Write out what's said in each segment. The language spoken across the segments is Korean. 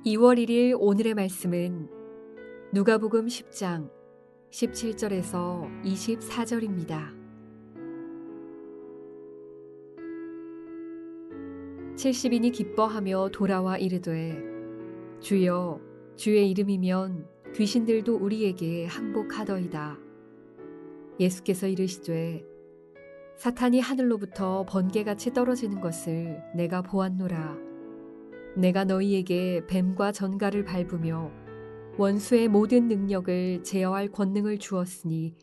2월 1일 오늘의 말씀은 누가복음 10장 17절에서 24절입니다. 70인이 기뻐하며 돌아와 이르되 주여 주의 이름이면 귀신들도 우리에게 항복하더이다. 예수께서 이르시되 사탄이 하늘로부터 번개같이 떨어지는 것을 내가 보았노라. 내가 너희에게 뱀과 전갈을 밟으며 원수의 모든 능력을 제어할 권능을 주었으니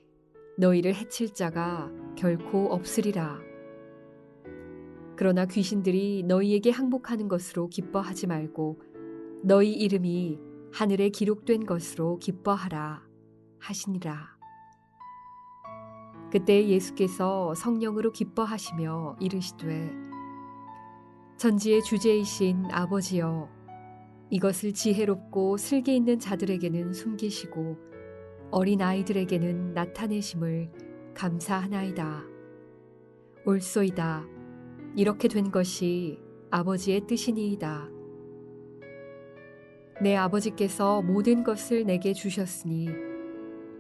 너희를 해칠 자가 결코 없으리라. 그러나 귀신들이 너희에게 항복하는 것으로 기뻐하지 말고 너희 이름이 하늘에 기록된 것으로 기뻐하라 하시니라. 그때 예수께서 성령으로 기뻐하시며 이르시되 천지의 주제이신 아버지여 이것을 지혜롭고 슬기 있는 자들에게는 숨기시고 어린 아이들에게는 나타내심을 감사하나이다. 옳소이다. 이렇게 된 것이 아버지의 뜻이니이다. 내 아버지께서 모든 것을 내게 주셨으니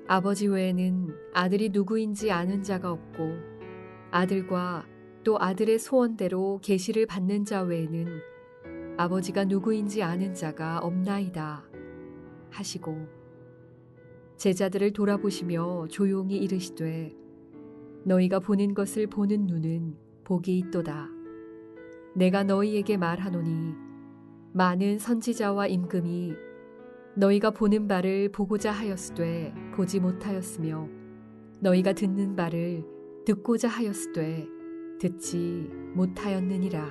아버지 외에는 아들이 누구인지 아는 자가 없고 아들과 또 아들의 소원대로 계시를 받는 자 외에는 아버지가 누구인지 아는 자가 없나이다 하시고 제자들을 돌아보시며 조용히 이르시되 너희가 보는 것을 보는 눈은 복이 있도다. 내가 너희에게 말하노니 많은 선지자와 임금이 너희가 보는 바를 보고자 하였으되 보지 못하였으며 너희가 듣는 바를 듣고자 하였으되 듣지 못하였느니라.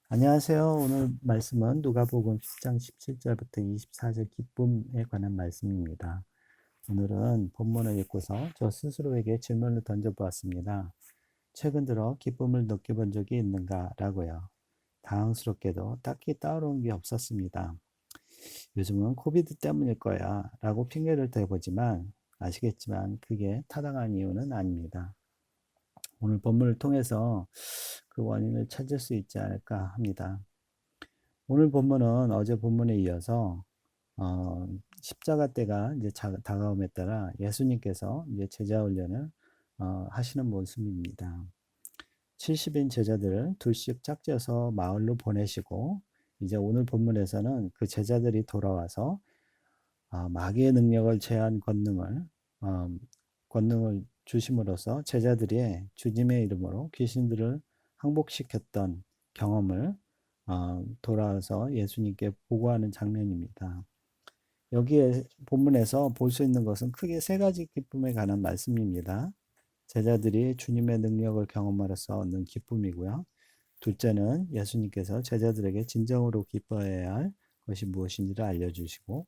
안녕하세요. 오늘 말씀은 누가복음 10장 17절부터 24절 기쁨에 관한 말씀입니다. 오늘은 본문을 읽고서 저 스스로에게 질문을 던져보았습니다. 최근 들어 기쁨을 느껴본 적이 있는가? 라고요. 당황스럽게도 딱히 떠오르는 게 없었습니다. 요즘은 코비드 때문일 거야 라고 핑계를 대보지만 아시겠지만 그게 타당한 이유는 아닙니다. 오늘 본문을 통해서 그 원인을 찾을 수 있지 않을까 합니다. 오늘 본문은 어제 본문에 이어서 십자가 때가 이제 다가옴에 따라 예수님께서 이제 제자 훈련을 하시는 모습입니다. 70인 제자들을 둘씩 짝지어서 마을로 보내시고 이제 오늘 본문에서는 그 제자들이 돌아와서 마귀의 능력을 제한 권능을 주심으로써 제자들이 주님의 이름으로 귀신들을 항복시켰던 경험을 돌아와서 예수님께 보고하는 장면입니다. 여기에 본문에서 볼 수 있는 것은 크게 세 가지 기쁨에 관한 말씀입니다. 제자들이 주님의 능력을 경험하면서 얻는 기쁨이고요. 둘째는 예수님께서 제자들에게 진정으로 기뻐해야 할 것이 무엇인지를 알려주시고,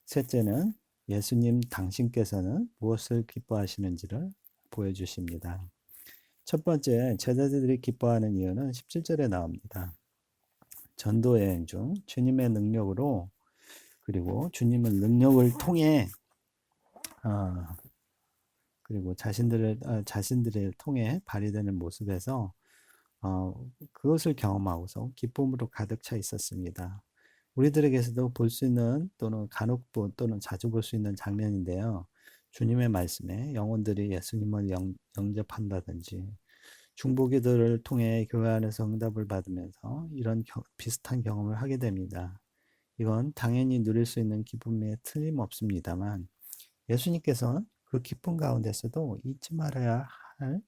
셋째는 예수님 당신께서는 무엇을 기뻐하시는지를 보여주십니다. 첫 번째, 제자들이 기뻐하는 이유는 17절에 나옵니다. 전도 여행 중 주님의 능력으로 그리고 주님의 능력을 통해 그리고 자신들을 통해 발휘되는 모습에서 그것을 경험하고서 기쁨으로 가득 차 있었습니다. 우리들에게서도 볼 수 있는 또는 간혹 또는 자주 볼 수 있는 장면인데요. 주님의 말씀에 영혼들이 예수님을 영접한다든지 중보기도를 통해 교회 안에서 응답을 받으면서 이런 비슷한 경험을 하게 됩니다. 이건 당연히 누릴 수 있는 기쁨에 틀림없습니다만 예수님께서는 그 기쁨 가운데서도 잊지 말아야 할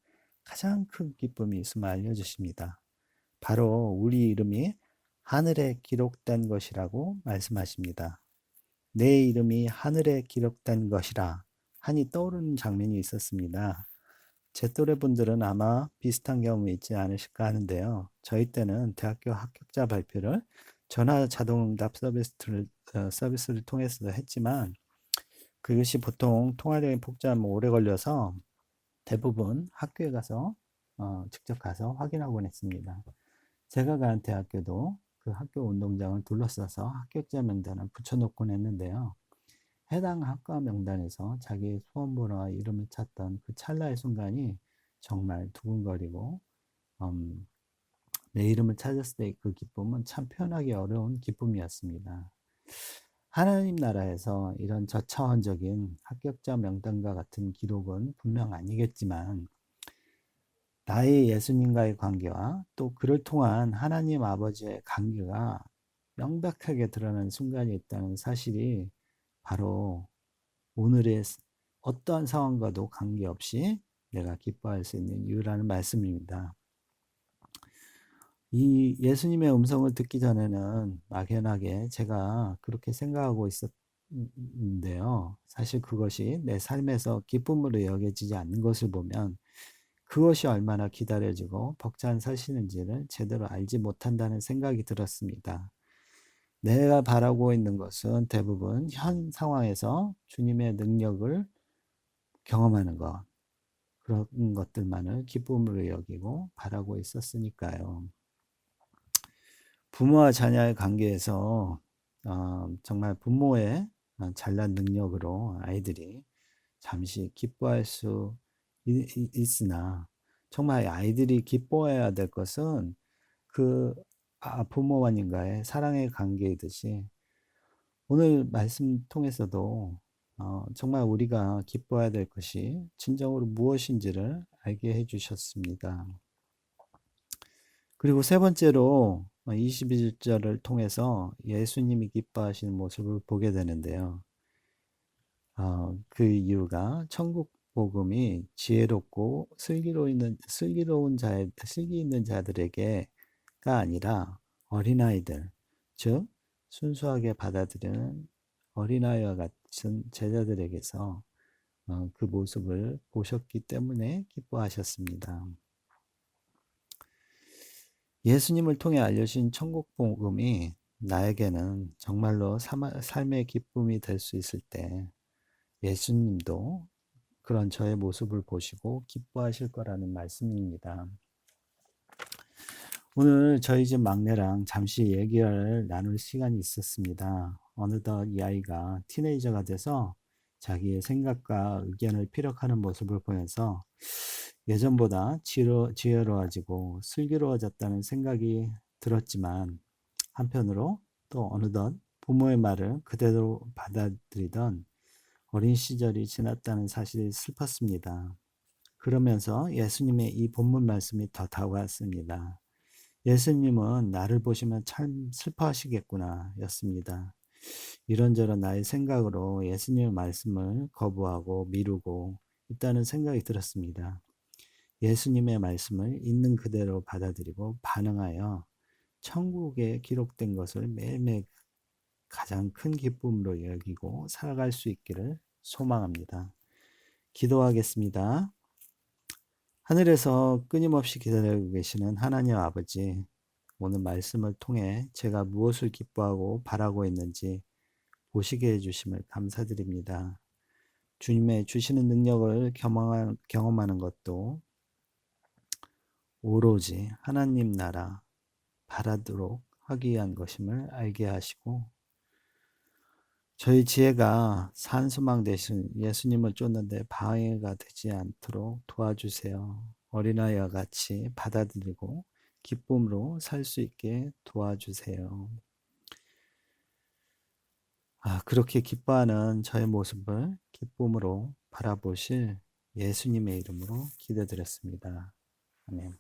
가장 큰 기쁨이 있음을 알려주십니다. 바로 우리 이름이 하늘에 기록된 것이라고 말씀하십니다. 내 이름이 하늘에 기록된 것이라 하니 떠오르는 장면이 있었습니다. 제 또래 분들은 아마 비슷한 경험이 있지 않으실까 하는데요. 저희 때는 대학교 합격자 발표를 전화 자동응답 서비스를 통해서도 했지만 그것이 보통 통화량이 복잡하면 오래 걸려서 대부분 학교에 가서 직접 가서 확인하곤 했습니다. 제가 간 대학교도 그 학교 운동장을 둘러싸서 합격자 명단을 붙여놓곤 했는데요. 해당 학과 명단에서 자기의 수험번호와 이름을 찾던 그 찰나의 순간이 정말 두근거리고 내 이름을 찾았을 때 그 기쁨은 참 표현하기 어려운 기쁨이었습니다. 하나님 나라에서 이런 저차원적인 합격자 명단과 같은 기록은 분명 아니겠지만 나의 예수님과의 관계와 또 그를 통한 하나님 아버지의 관계가 명백하게 드러나는 순간이 있다는 사실이 바로 오늘의 어떠한 상황과도 관계없이 내가 기뻐할 수 있는 이유라는 말씀입니다. 이 예수님의 음성을 듣기 전에는 막연하게 제가 그렇게 생각하고 있었는데요. 사실 그것이 내 삶에서 기쁨으로 여겨지지 않는 것을 보면 그것이 얼마나 기다려지고 벅찬 사실인지를 제대로 알지 못한다는 생각이 들었습니다. 내가 바라고 있는 것은 대부분 현 상황에서 주님의 능력을 경험하는 것, 그런 것들만을 기쁨으로 여기고 바라고 있었으니까요. 부모와 자녀의 관계에서 정말 부모의 잘난 능력으로 아이들이 잠시 기뻐할 수 있으나 정말 아이들이 기뻐해야 될 것은 그 부모와님과의 사랑의 관계이듯이 오늘 말씀 통해서도 정말 우리가 기뻐해야 될 것이 진정으로 무엇인지를 알게 해주셨습니다. 그리고 세 번째로 21절을 통해서 예수님이 기뻐하시는 모습을 보게 되는데요. 그 이유가 천국 복음이 지혜롭고 슬기 있는 자들에게가 아니라 어린아이들, 즉 순수하게 받아들이는 어린아이와 같은 제자들에게서 그 모습을 보셨기 때문에 기뻐하셨습니다. 예수님을 통해 알려진 천국 복음이 나에게는 정말로 삶의 기쁨이 될 수 있을 때 예수님도 그런 저의 모습을 보시고 기뻐하실 거라는 말씀입니다. 오늘 저희 집 막내랑 잠시 얘기를 나눌 시간이 있었습니다. 어느덧 이 아이가 티네이저가 돼서 자기의 생각과 의견을 피력하는 모습을 보면서 예전보다 지혜로워지고 슬기로워졌다는 생각이 들었지만 한편으로 또 어느덧 부모의 말을 그대로 받아들이던 어린 시절이 지났다는 사실이 슬펐습니다. 그러면서 예수님의 이 본문 말씀이 더 다가왔습니다. 예수님은 나를 보시면 참 슬퍼하시겠구나 였습니다. 이런저런 나의 생각으로 예수님의 말씀을 거부하고 미루고 있다는 생각이 들었습니다. 예수님의 말씀을 있는 그대로 받아들이고 반응하여 천국에 기록된 것을 매일매일 가장 큰 기쁨으로 여기고 살아갈 수 있기를 소망합니다. 기도하겠습니다. 하늘에서 끊임없이 기다리고 계시는 하나님 아버지, 오늘 말씀을 통해 제가 무엇을 기뻐하고 바라고 있는지 보시게 해주심을 감사드립니다. 주님의 주시는 능력을 경험하는 것도 오로지 하나님 나라 바라도록 하기 위한 것임을 알게 하시고 저희 지혜가 산소망 대신 예수님을 쫓는데 방해가 되지 않도록 도와주세요. 어린아이와 같이 받아들이고 기쁨으로 살 수 있게 도와주세요. 그렇게 기뻐하는 저의 모습을 기쁨으로 바라보실 예수님의 이름으로 기도드렸습니다. 아멘.